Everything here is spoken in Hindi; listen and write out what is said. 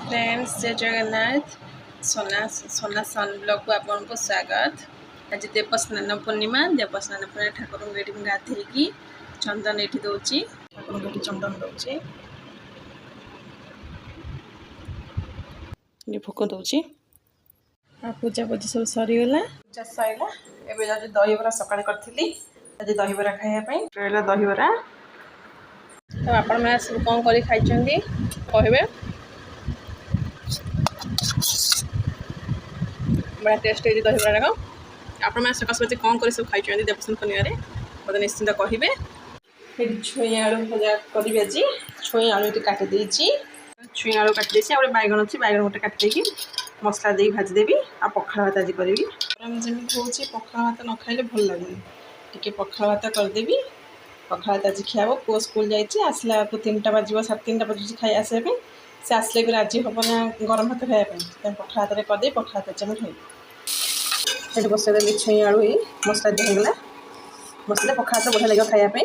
फ्रेंड्स, जय जगन्नाथ। सोना सोना सन ब्लॉग को आपको स्वागत। आज देवस्नान पूर्णिमा ठाकुर ये गाधे चंदन ये दूसरी ठाकुर ये चंदन दूसरी भोक दूसरी पूजा पूजा सब सरीगला। पूजा सरला एवं दहीबरा सकाଳେ करी आज दहीबरा खायापी रहा दहीबरा। तो आपण मैंने सब कौन कर खाई कहे बड़ा टेस्ट है दहीबरा जाक। आपण मैंने सकाश बजे कौन कर सब खाई देवस्नान पूर्णिमा मतलब निश्चिंत कहे। छुई आलू भजा करी आज छुई आलू ये काटिदे छुई आलू काटिदे गोटे बैगन अच्छी बैगन गोटे काटिदे मसला दे भाजीदेवी आ पखाड़ भात आज करी। जमी हूँ पखाड़ भात न खाइले भल लगुनि टे पखाड़ भात करदेवी। पखाड़ भात आज खियाब पुओ स्कूल जाइए आसला 3टा बाजिब 3:30 बाजुची खाई आसवाई से आसले भी राजी हम ना गरम भात खायापी पखाड़ भात करदे पखाड़ भात आज खाई ये बसदेली छुई आलू मसला दिगला मसला पखाड़ भात बढ़िया लगे खायापी।